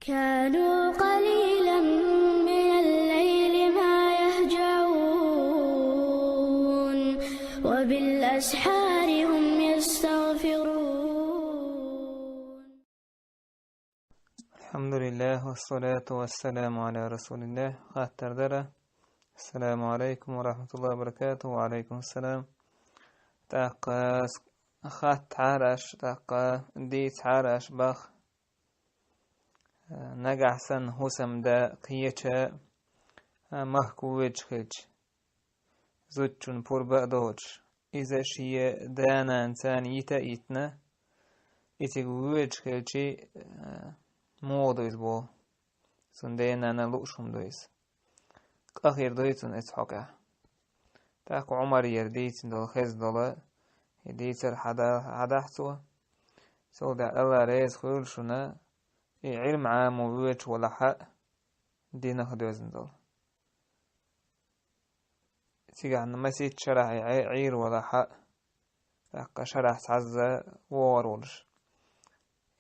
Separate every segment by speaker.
Speaker 1: كانوا قليلا من الليل ما يهجعون وبالأسحار هم يستغفرون.
Speaker 2: الحمد لله والصلاة والسلام على رسول الله. السلام عليكم ورحمة الله وبركاته. وعليكم السلام. خات عارش ديت عارش بخ نجحسن هسم دا قيتش محكوج خج زوجن بور بقدوج إذا شيء دانا إنسان يتا إتنا إتقوج خلشي موضوع بو سندينا نلوشهم دويس أخير دويتون إسحاقه تاق عمر يرديت دول خز دولا يديتر حدحتو سودا الله ريز خيول شنا علم عام وويج ولا حق دينا خدوزن دول تيجي عن مسيت شرح عير ولا حق تاق شرح تعزى وورولش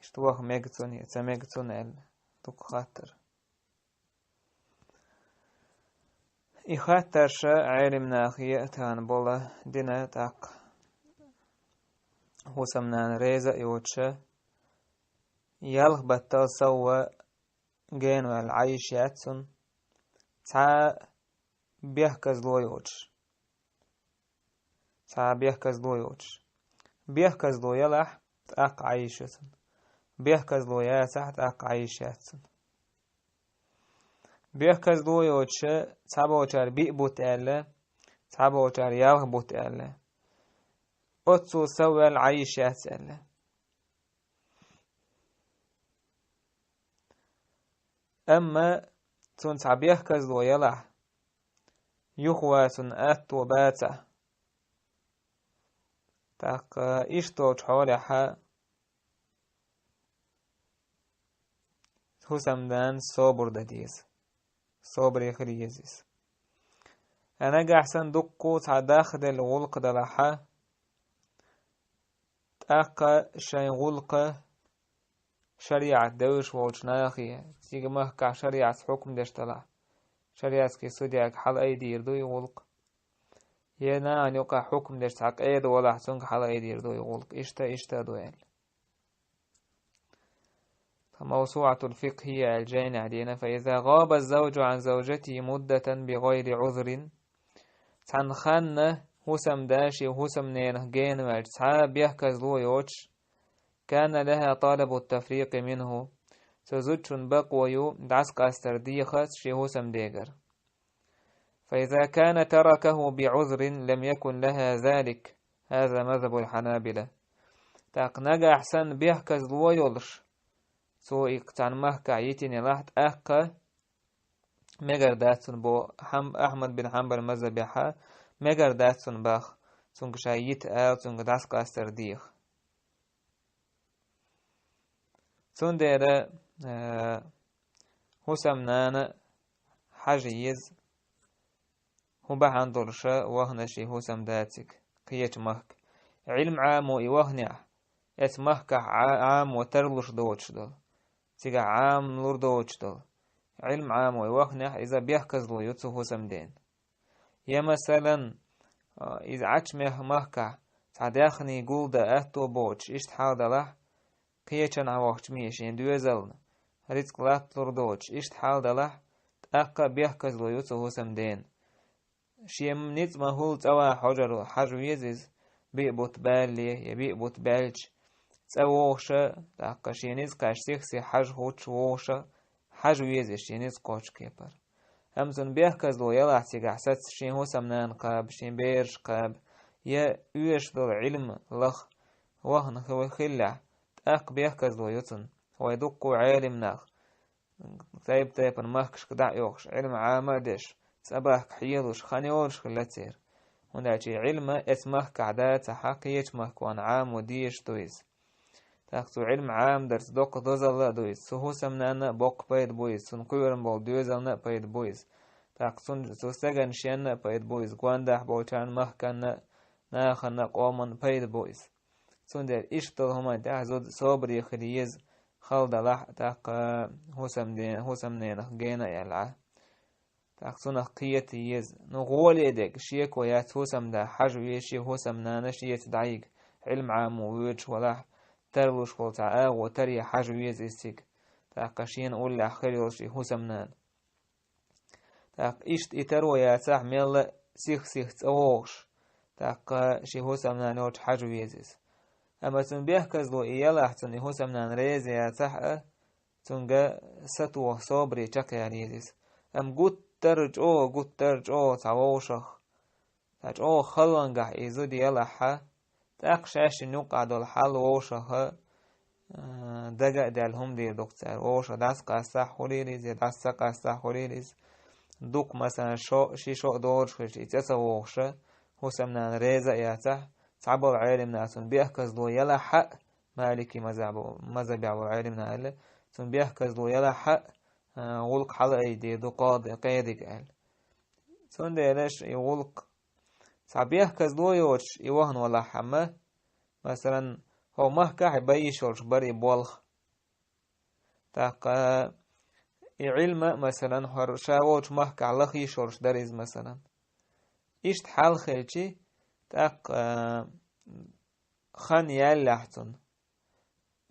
Speaker 2: اشتواه ميجتون يتميجتون دوك خاطر إخاطر شا علمنا خيئتان بولا دينا تاق هوسمنان ريزا يوتشا يالغ بطل سوا جينو العيش ياتسون تا بيحكز لو يوتش بيحكز لو يلح تاق عيشتون بيحكز لو ياتح تاق عيش ياتسون بيحكز لو يوتشا تابوچار بيبوت ألا تابوچار يالغ بوت ألا أتسو سوا العيش ياتسألا أما تون تعبيه كزلو يلح يخواتن أتو باتا تاق إشتو تحولها هسمدان صبر دديز صبر يخريزيز أنا قاحسن دقو تعداخد الغلق دلحا تاق شين غلق شريعة دوش ووجناخي تيجي مهكع شريعة حكم دشتلا شريعة كي سودياك حل أيدي يردو يغلق ينا أن يقع حكم دشتاق أيد ولا حسنك حل أيدي يردو يغلق إشتا دوال فموسوعة الفقه الجين عدينا فإذا غاب الزوج عن زوجته مدة بغير عذر تنخن هسم داشي وهسم نينه جين وارتسعى بيحكز لو يوتش كان لها طالب التفريق منه تزوجن بقويو دعسك استرديخت شيهو سمديغر فإذا كان تركه بعذر لم يكن لها ذلك. هذا مذهب الحنابلة تاق نجا أحسن بيحكز لو يولش سو إقتان مهكا يتيني لحت أحكا مجر داتسن بو أحمد بن حنبل مذهب يحا مجر داتسن باخ سنك شايت سنك دعسك استرديخ سندير هسمنان حجيز هو بحان درشا وهنشي هسم داتك قيت مهك علم عام وإوهنع اسمهك عام وترلش دوتش دل تيجا عام لور دوتش دل علم عام وإوهنع إذا بيحكز لو يتسو هسم دين يا مثلا إذا عش مهكا تعداخني يقول دا أهتو بوتش إشت حاضلح قيتشن عواقش ميشين دوزلن رزق لات لردوش إشت حال دلح تأقى بيحكز لو يوتو هسم دين شيم نيت مهول توا حجر يزيز بيقبط بالي يبيقبط بالج تأووشا تأقى شينيز كاشتيخسي حج هوتش ووشا حجر يزيز شينيز قوش كيبر همزن بيحكز لو يلا احتيقاحسات شين هسم نان قاب شين بيرش قاب يا يوش دل علم لخ وهن خلع أق بيحكز لو يتن ويدقو عالم ناخ تايب المهكش كدع يوخش علم عامدش سباك حيلوش خانيولش خلاتير ونداجي علم اسمهك عدات حقيت مهكوان عام وديش دويس تاقتو علم عام درس دوق دوزل دويس سهو سمنانا بوق بايد بويس سنقويرن بول دوزلنا بايد بويس تاقتون سوستغن شينا بايد بويس قواندح بولشان مهكنا ناخنا قومن بايد بويس سندر إشتل هما دعزود صبر يخريز خلد لح تاق هسم نينخ جينا يلعه تاق سنخ قية يز نغول يدك شيك ويات هسم دا حج ويشي هسم نانش يتدعيق علم عام ويوش ولا تروش خلطع وتري حج ويز استيك تاق شين أول أخير يلشي هسم نان تاق إشت إتر وياتح ميلا سيخ تأوغش تاق شي هسم نان يوش حج ويزيز أما تنبيه كزلو إيالا أحسن هسم نان ريز ياتح تنجا ستوه صبري چاقيا ريزيز أم قد ترج أو تعوشخ تاج أو خلنجح إزو ديالا حا تاق شاش نقعد الحال ووشخ دقا دالهم دي دكتور ووش داس قاسا حوليريز داس قاسا حوليريز دوك مثلا شو دورش خش إتسا ووش هسمنا ريزا ياتح تعبوا العالم ناسون بيحكز لو يلا حق مالكي مذهب العالم ناله تون بيحكز لو يلا حق ولق حلقي دي دو قاضي قال تون ديلش يولق بيحكز لو يوش يوهن ولا حما مثلا هو مهكا بيشورش بري بولخ تاق علم مثلا هرشاوش مهكا لخ يشورش داريز مثلا إشت حال خيلشي تاق خان يالحتن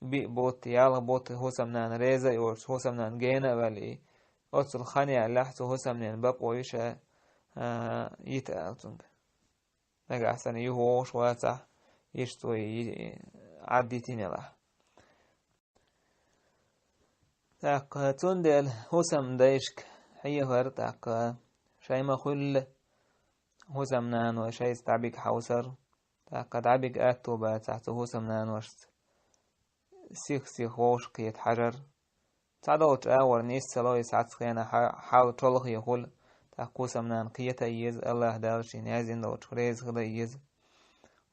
Speaker 2: بي بوت يالا بوت هسمنان ريزا يورش هسمنان جينا ولي أتصل خان يالحتو هسمنان بقويشا يتألتن نجا أحسن يهوش واتح يشتوي عديتين له تاق تندل هسم دايشك هي هر تاق شاي ما خل هسمنان وشاي استعبيك حوسر تاق دعبيك آتو با تحت هسمنان وشت سيخ ووش قيت حجر تعدوت آور نيس سلوي ساعت خيانا حاول طلق يقول تاق هسمنان قيت أيز الله دالشي نازين دوت ريز غدا أيز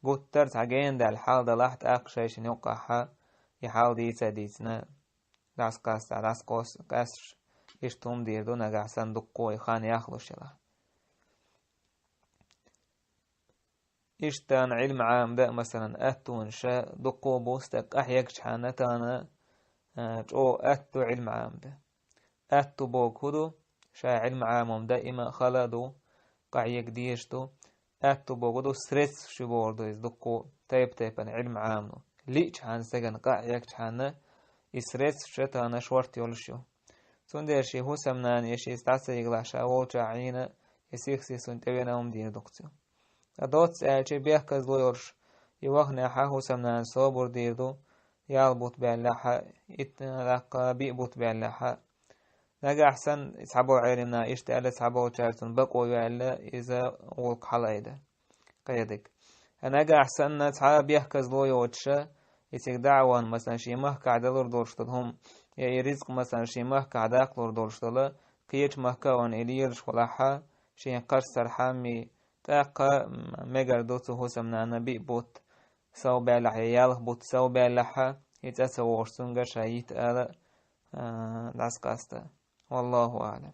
Speaker 2: بوتر تعجين دا الحال دا لحت أقشيش نوقعها يحاول ديتنا داس قاسش يشتوم ديردو نجا صندوق يخان يخلص له إشتان علم عام ده مثلا أتون شا دقو بوستك أحيك حانتانا جو أتو علم عام ده أتو بوكودو شا علم عام دائما خلدو قعيك ديشتو أتو بوكودو سرس شبوردو يزدقو تيب علم عامنو ليش حان سجن قعيك حانا يسرس شتانا شورت يولشو تندر شي هو سمنان يشي استعسى يغلاشا ووجا عينا يسيخسي سنتبينهم دين دكتو أدوت سألشي بيحكز لورش يوغنى حاهو سمنان صابر ديردو يالبوت بألاحا إتنلاقا بيبوت بألاحا نجا أحسن يسحبو عيرنا إشتألا يسحبو جارتن بقو يعلا إذا غلق حلايدا قيدك نجا أحسن نتحا بيحكز لو يوتشا يتك دعوان مثلا شي مهكا عدلور دورشتلهم يا رزق مثلا شي مهكا عداقلور دورشتلا قيش مهكا وان إليرش ولاحا شي قرصر حامي تاقا ميجر دوتو هو سمنا نبي بوت سو بالح يالخ بوت سو بالحا يتأسى وغرسونغا شايت آلا دعسقاستا والله أعلم.